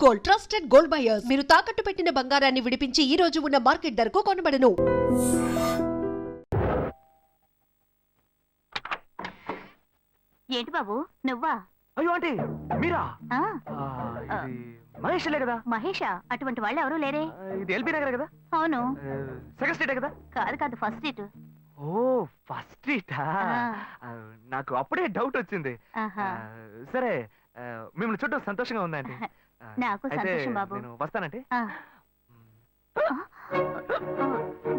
Gold, trusted gold buyers. మీరు తాకట్టు పెట్టిన బంగారాన్ని విడిపించి ఈ రోజు ఉన్న మార్కెట్ ధరకు కొనబడను. ఏంటి బాబు నువ్వా? అయ్యో ఆంటీ మీరా? మహేష్లే కదా? మహేషా? అటువంటి వాళ్ళు ఎవరూ లేరే. ఇది ఎల్బీ నగర్ కదా? అవును. సెకండ్ స్ట్రీట్ కదా? కాదు కాదు, ఫస్ట్ స్ట్రీట్. ఓ ఫస్ట్ స్ట్రీటా? నాకు అప్పుడే డౌట్ వచ్చింది. సరే మిమ్మల్ని చూడటం సంతోషంగా ఉందండి. నాకు సంతోషం బాబు. నేను వస్తానంటే.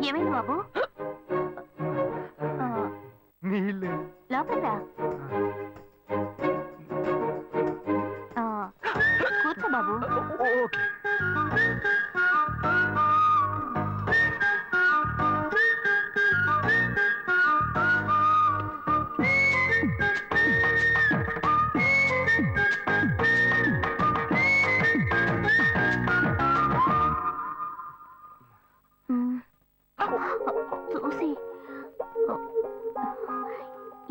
ఏమైంది బాబు? నీళ్ళు లోపలికి రా. కూర్చో బాబు. ఓకే. చూసి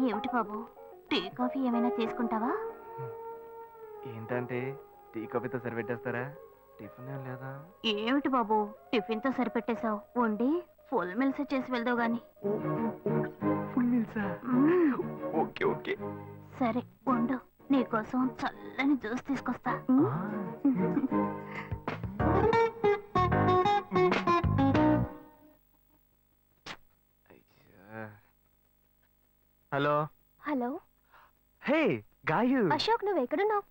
ఏమిటి బాబు, టీ కాఫీ ఏమైనా తీసుకుంటావా? ఏంటంటే టీ కాఫీతో సరిపెట్టేస్తారా? టిఫిన్ లేదా? ఏమిటి బాబు టిఫిన్ తో సరిపెట్టేశావు? వండి ఫుల్ మిల్స్ చేసి వెళ్దావు గాని. ఫుల్ మీల్సా? Okay okay. సరే వండు, నీకోసం చల్లని జ్యూస్ తీసుకొస్తా. Hello hello. Hey Gayu. Ashok నువ్వు ఎక్కడున్నావు?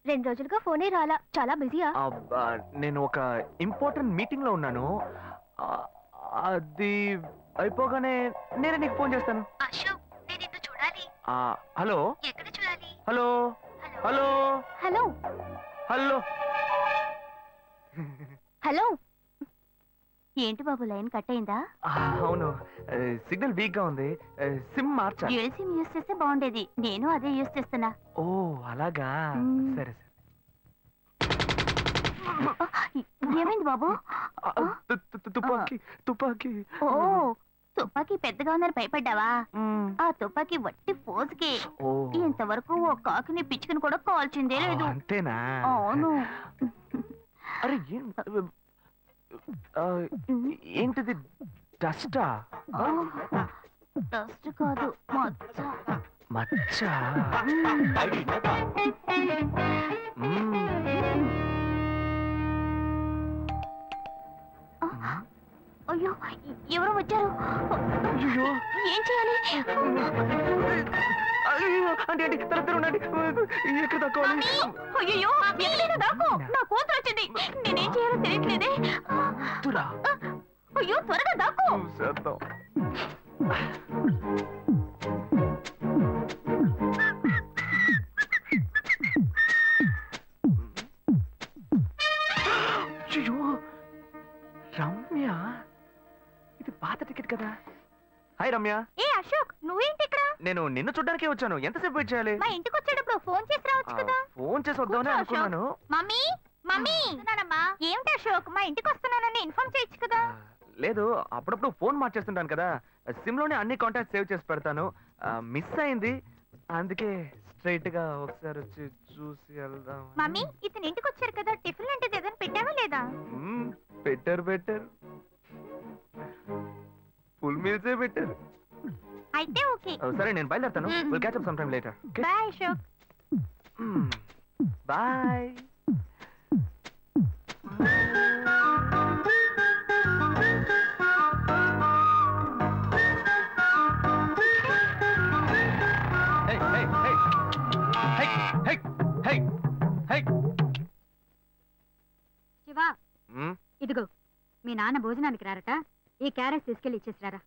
2 రోజులుగా ఫోనే రాలా, చాలా బిజీయా? నేను ఒక ఇంపార్టెంట్ మీటింగ్ లో ఉన్నాను. అది అయిపోగానే నేనే నీకు ఫోన్ చేస్తాను. అశోక్ నేను నిన్ను చూడాలి. హలో. ఎక్కడ చూడాలి? Hello hello hello hello hello. ఏంటి బాబు లైన్ కట్ అయిందా? అవును, సిగ్నల్ వీక్ గా ఉంది. సిమ్ మార్చా. డ్యూయల్ సిమ్ యూస్ చేస్తే బాగుండేది, నేను అదే యూస్ చేస్తున్నా. ఓ అలాగా. సరే సరే. ఏమైంది బాబు? తుపాకీ తుపాకీ. ఓ తుపాకీ పెద్దగా ఉందని భయపడ్డావా? ఆ తుపాకీ వట్టి ఫోజుకే. ఇంతవరకు ఓ కాకిని పిచ్చుకుని కూడా కాల్చిందే లేదు. అంతేనా? అవును. అరే ఏంటిది? డస్టా? డస్ట్ కాదు, మచ్చ. మచ్చ? అయ్యో ఎవరో వచ్చారు. ఏం చేయాలి? అంటే ఎక్కడ తక్కువాలి? అయ్యో ఎక్కడైనా దాకో, నా కూతురు వచ్చింది. నేనేం చేయాలో తెలియట్లేదే. అయ్యో త్వరగా దాకో. రమ్య, ఇది పాత టికెట్ కదా? హాయ్ రమ్య. ఏ అశోక్ నువ్వేంటి ఇక్కడ? నేను నిన్ను చూడ్డానికే వచ్చాను. ఎంతసేపు వెయిట్ చేయాలి? మా ఇంటికి వచ్చేటప్పుడు ఫోన్ చేసి రావచ్చు కదా. ఫోన్ చేసి వద్దామని అనుకున్నాను. మమ్మీ మమ్మీ ఏమిటి అశోక్, మా ఇంటికి వస్తున్నానని ఇన్ఫార్మ్ చేయొచ్చు కదా. లేదు, అప్పుడప్పుడు ఫోన్ మార్చేస్తుంటాను కదా, సిమ్ లోనే అన్ని కాంటాక్ట్ సేవ్ చేసి పెడతాను. మిస్ అయింది, అందుకే స్ట్రైట్ గా ఒకసారి వచ్చి చూసి వెళ్దాం. మమ్మీ ఇతను ఇంటికి వచ్చారు కదా, టిఫిన్ లాంటిది ఏదైనా పెట్టావా లేదా? పెట్టారు పెట్టారు, ఫుల్ మీల్సే పెట్టారు. అయితే ఓకే. సరే నేను బయలుదేరుతాను. Will catch up some time later. Bye Ashok. Bye. Shiva, ఇదిగో మీ నాన్న భోజనానికి రారట, ఈ క్యారెట్ తీసుకెళ్లి ఇచ్చేసిరారా.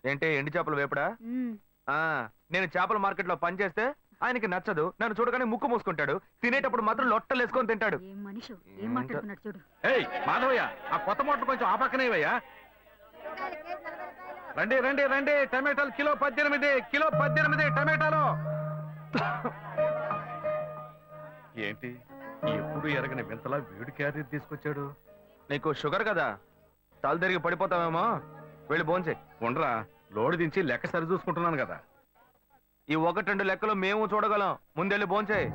ఏంటి ఎండి చేపలు వేపడా? నేను చేపల మార్కెట్ లో పనిచేస్తే ఆయనకి నచ్చదు. నన్ను చూడగానే ముక్కు మూసుకుంటాడు. తినేటప్పుడు మాత్రం లొట్టలు వేసుకొని తింటాడు. ఏం మనిషి, ఏం మాట్లాడుతున్నాడు చూడు. మాధవయ్య, ఆ కొత్త మోటార్ కొంచెం ఆ పక్కనేవయ్యా. రండి రండి రండి, టమాటాలు కిలో 18, కిలో 18 టమాటాలు. ఏంటి ఎప్పుడు ఎరగని వింతలా వేడి క్యారీ తీసుకొచ్చాడు? నీకు షుగర్ కదా, తల తిరిగి పడిపోతావేమో. వెళ్ళి భోంచే. ఉండరా, లోడు దించి లెక్క సరి చూసుకుంటున్నాను కదా. ఈ 1-2 లెక్కలు మేము చూడగలం. ముందెళ్ళి భోంచేయి.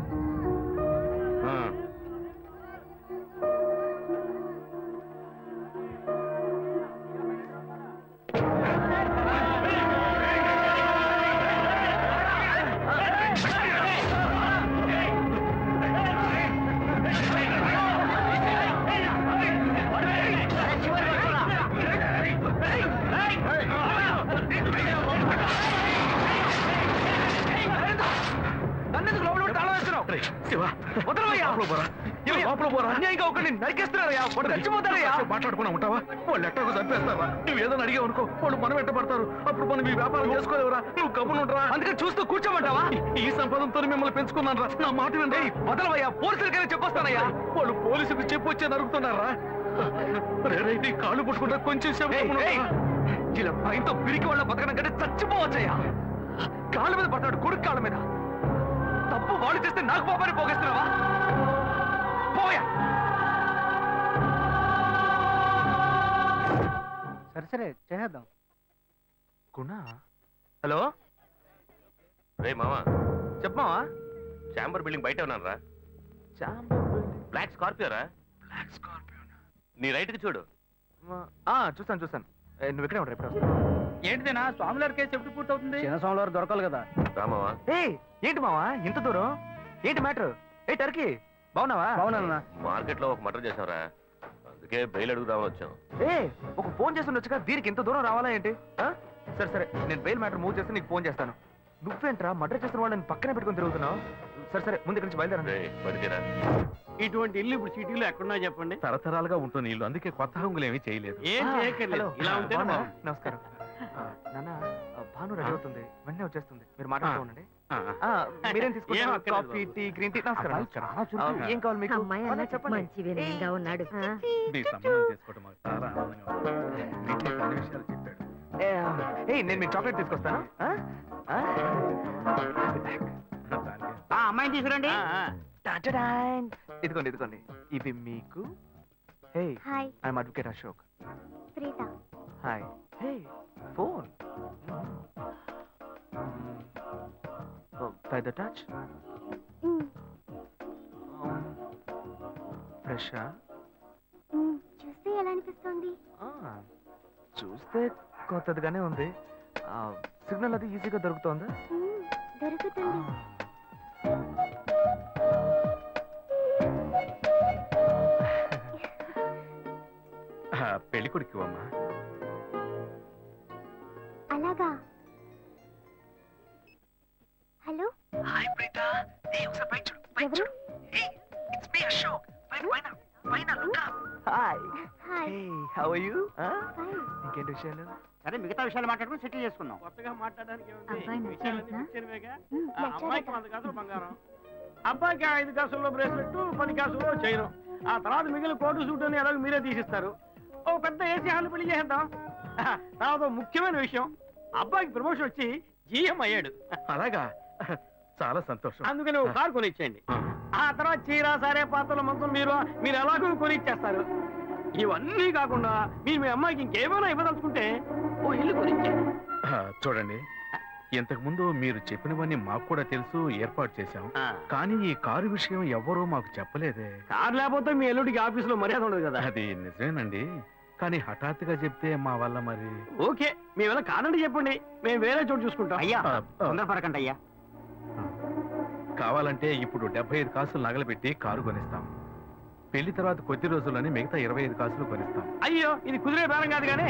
నన్నెందుకు లోపల పెట్టి తాళం వేస్తున్నావు? శివ వదలవయ్యా. లోపల పోరా. అన్యాయంగా ఒకరిని నరికేస్తున్నారయ్యా. వాడు చచ్చిపోతారయ్యా. మాట్లాడుకున్నా ఉంటావా? వాళ్ళు ఎట్టకు చంపేస్తారా? నువ్వు ఏదైనా అడిగావు అనుకో, వాళ్ళు మనం వెంటబడతారు. అప్పుడు మనం ఈ వ్యాపారం చేసుకోలేవురా. నువ్వు గమ్మునుంటరా. అందుకని చూస్తూ కూర్చోమంటావా? ఈ సంపదంతో మిమ్మల్ని పెంచుకున్నాను రా. నా మాట వినండి. వదలవయ్యా. పోలీసులకైనా చెప్పొస్తానయ్యా. వాళ్ళు పోలీసులకు చెప్పి వచ్చే నరుకుతున్నారా? నీ కాళ్ళు పుట్టుకుంటా కొంచెం సేపు గమ్మునుండరా. ఇలా భయంతో పిరికి వాళ్ళ బతకడం కంటే చచ్చిపోవచ్చయ్యా. కాళ్ళ మీద పడతాడు, కొడుకు కాళ్ళ మీద. తప్పు వాళ్ళు చేస్తే నాకు పాపాన్ని పోగేస్తున్నావా? పోయా. సరే చేద్దాం. గుణ. హలో రే మామా, చెప్పమావా. చాంబర్ బిల్డింగ్ బయట ఉన్నాను రా. బ్లాక్ స్కార్పియో రా. Black Scorpio. నీ రైట్ కి చూడు. చూస్తాను. నువ్వు ఇక్కడే ఉంటా. ఎప్పుడు వస్తా? ఏంటిదేనా స్వామివారి కేసు ఎప్పుడు పూర్తవుతుంది? చిన్న స్వామివారు దొరకాలి కదా. రా మామా. ఏంటి మావా ఇంత దూరం? ఏంటి మ్యాటర్? టర్కీ బాగున్నావా? బాగున్నా. మార్కెట్ లో ఒక మర్డర్ చేసావురా, అందుకే బెయిల్ అడుగుదామని వచ్చాం. ఒక ఫోన్ చేసి ఉండొచ్చుగా, దీనికి ఇంత దూరం రావాలా ఏంటి? సరే నేను బెయిల్ మ్యాటర్ మూవ్ చేస్తే నీకు ఫోన్ చేస్తాను. నువ్వేంట్రా మర్డర్ చేసిన వాళ్ళని పక్కనే పెట్టుకుని తిరుగుతున్నావు? సరే ముందు ఇక్కడి నుంచి బయలుదేరండి. రే పడితేరా. ఇటువంటి ఇల్లు ఇప్పుడు సిటీలో ఎక్కడున్నా చెప్పండి. తరతరాలుగా ఉంటుంది ఇల్లు, అందుకే కొత్త హంగులు ఏమీ చేయలేదు. ఏం చేయక్కర్లేదు. ఇలా ఉంటే బాగున్నారా? నమస్కారం. నాన్న, భాను రెడీ అవుతుంది, వెంటనే వచ్చేస్తుంది. మీరు మాట్లాడుతూ ఉండండి. మీరేం తీసుకుంటారు? Coffee, tea, green tea? నమస్కారం. ఏం కావాలి మీకు? చెప్పండి. మంచి వినయంగా ఉన్నాడు. మీ సంబంధం చేసుకోవడం మాకు చాలా ఆనందంగా ఉంది. మీకు కొన్ని విషయాలు చెప్పాడు. నేను మీకు చాక్లెట్ తీసుకొస్తాను. అమ్మాయిని తీసుకురండి. ఇదిగోండి ఇవి మీకు. Hi, I am advocate Ashok. Preetha. Hi. Phone by the touch. ఫ్రెషా? చూస్తే ఎలా అనిపిస్తుంది? చూస్తే కొత్తదిగానే ఉంది. సిగ్నల్ అది ఈజీగా దొరుకుతోందా? దొరుకుతుంది. పెళ్లి కొడుకు అమ్మా. అలాగా. హలో. హాయ్ ప్రీత. ఒకసారి పైకి చూడు. పైకి చూడు. It's me Ashok. పైన look up. Hi. Hi. How are you? Fine. ఇంకేంటి విషయాలు? సరే మిగతా విషయాలు మాట్లాడుకుని సెటిల్ చేసుకుందాం. కొత్తగా మాట్లాడడానికి అబ్బాయి నచ్చాడా? అమ్మాయికి 100 కాసులు బంగారం, అబ్బాయికి 5 కాసుల్లో బ్రేస్లెట్, 10 కాసుల్లో చైను. ఆ తర్వాత మిగిలిన కోటు సూట్ అని ఎలాగో మీరే తీసిస్తారు. ఓ పెద్ద ఏసీ హాల్ పెళ్లి చేద్దాం. తర్వాత ముఖ్యమైన విషయం, అబ్బాయికి ప్రమోషన్ వచ్చి జీఎం అయ్యాడు. అలాగా, చాలా సంతోషం. అందుకని ఒక కారు కొనిచ్చేయండి. ఆ తర్వాత చీర, సారే, పాత్రల మొత్తం మీరు ఎలాగో కొనిచ్చేస్తారు. ఇవన్నీ కాకుండా మీరు మీ అమ్మాయికి ఇంకేమైనా ఇవ్వదలుచుకుంటే ఓ ఇల్లు కొనిచ్చేయండి. చూడండి, ఇంతకు ముందు మీరు చెప్పినవన్నీ మాకు కూడా తెలుసు, ఏర్పాటు చేశాం. కానీ ఈ కారు విషయం ఎవ్వరూ మాకు చెప్పలేదే. కారు లేకపోతే మీ ఎల్లుడికి ఆఫీసులో మర్యాద ఉండదు కదా. అది నిజమేనండి, కానీ హఠాత్తుగా చెప్తే మా వల్ల మరి. ఓకే, మేము ఎలా కాదండి చెప్పండి, మేము వేరే చోటు చూసుకుంటాం. అయ్యా, తొందరపడకండి అయ్యా. కావాలంటే ఇప్పుడు 75 కాసులు నగలబెట్టి కారు కొనిస్తాం. పెళ్లి తర్వాత కొద్ది రోజుల్లోనే మిగతా 25 కాసులు కొనిస్తాం. అయ్యో, ఇది కుదిరే బేరం కాదు కానీ.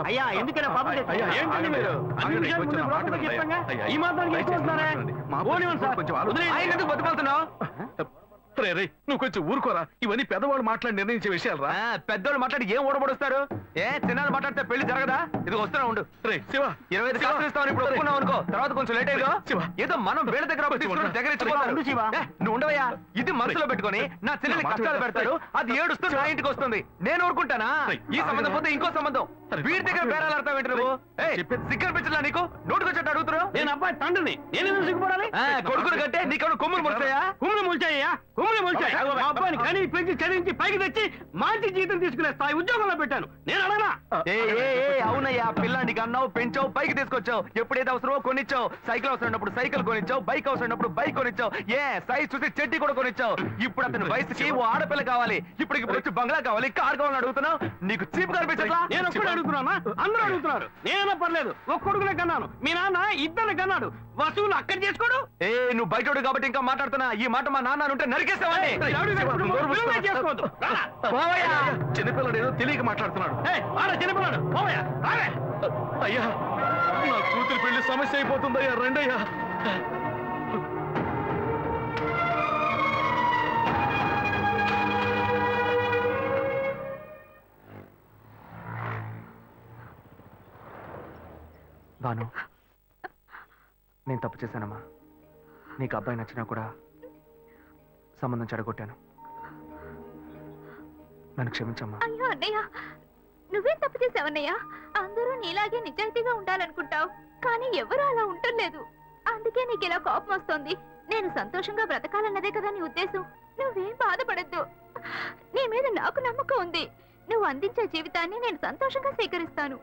అయ్యా, ఎందుకైనా పాపం అయ్యా, ఏంటండి మీరు? అన్ని విషయాలు ముందు బ్రోకర్లకు చెప్తాంగా. ఈ మాత్రానికి ఎక్కువ వస్తున్నారే? పోనివ్వండి సార్. ఆయన ఎందుకు బతుకుతున్నావు? నువ్వు కొంచెం ఊరుకోరా, ఇవన్నీ పెద్దవాళ్ళు మాట్లాడి నిర్ణయించే విషయాలు రా. పెద్దోళ్ళు మాట్లాడి ఏం ఓడబడుస్తారు? చిన్నాళ్ళు మాట్లాడితే పెళ్లి జరగదా? ఇది వస్తున్నా ఉండు. రే శివ, 25 కాసులు ఇస్తామని ఇప్పుడు ఒప్పుకున్నావు అనుకో, తర్వాత కొంచెం లేట్ అయ్యో. శివ, ఏదో మనం వీళ్ళ దగ్గర దగ్గర నువ్వు ఉండవయ్యా. ఇది మనసులో పెట్టుకొని నా చెల్లెని కష్టాలు పెడతాడు, అది ఏడుస్తూ నా ఇంటికి వస్తుంది. నేను ఊరుకుంటానా? ఈ సంబంధం పోతే ఇంకో సంబంధం. వీడి దగ్గర బేరాలు ఆడతావు ఏంటి నువ్వు? సిగ్గర్ పిచ్చలా నీకు? నోటుకొచ్చేట్టు అడుగుతున్నావు. నేను అబ్బాయి తండ్రిని, నేను ఎందుకు సిగ్గుపడాలి? కొడుకులు కంటే నీకు కొమ్ములు ముల్చాయా? కుమ్ములు ముల్చాయ్యా, కుమ్ములు ముల్చాయి. వచ్చాయి. మా అబ్బాయిని కానీ పెంచి చదివించి పైకి తెచ్చి మంచి జీతం తీసుకునే స్థాయి ఉద్యోగంలో పెట్టాను. నేను అడగనా? అవునయ్యా, పిల్లానికి అన్నావు, పెంచావు, పైకి తీసుకొచ్చావు. ఎప్పుడైతే అవసరమో కొనిచ్చావు. సైకిల్ అవసరం ఉన్నప్పుడు సైకిల్ కొనిచ్చావు, బైక్ అవసరం ఉన్నప్పుడు బైక్ కొనిచ్చావు. సైజ్ చూసి చెడ్డీ కూడా కొనిచ్చావు. ఇప్పుడు అతని వయసుకి ఓ ఆడపిల్ల కావాలి. ఇప్పుడు వచ్చి బంగ్లా కావాలి, కార్ కావాలని అడుగుతున్నావు. నీకు చీప్ కనిపించట్లా? నేను ఒక్కడే అడుగుతున్నా? అందరూ అడుగుతున్నారు. నేనైనా పర్లేదు, ఒక్కడుగునే కన్నాను. మీ నాన్న ఇద్దరు కన్నాడు. వసూలు అక్కడ చేసుకోడు. నువ్వు బయటోడు కాబట్టి ఇంకా మాట్లాడుతున్నా. ఈ మాట మా నాన్న ఉంటే నరికేస్తావని. చేసుకోవద్దు. చిన్నపిల్లడు ఏదో తెలియక మాట్లాడుతున్నాడు. చిన్నపిల్లాడు పోవయ్యా, రావే. అయ్యా, నా కూతురు పెళ్లి సమస్య అయిపోతుందయ్యా, రండయ్యా. భాను, నేను తప్పు చేశానమ్మా. నీకు అబ్బాయి నచ్చినా కూడా సంబంధం చెడగొట్టాను. నన్ను క్షమించమ్మా. అయ్యో అన్నయ్య, నువ్వేం తప్పు చేసావన్నయ్య? అందరూ నీలాగే నిజాయితీగా ఉండాలనుకుంటావు, కానీ ఎవరు అలా ఉండలేదు. అందుకే నీకు ఇలా కోపం వస్తుంది. నేను సంతోషంగా బ్రతకాలన్నదే కదా నీ ఉద్దేశం. నువ్వేం బాధపడద్దు. నీ మీద నాకు నమ్మకం ఉంది. నువ్వు అందించే జీవితాన్ని నేను సంతోషంగా స్వీకరిస్తాను.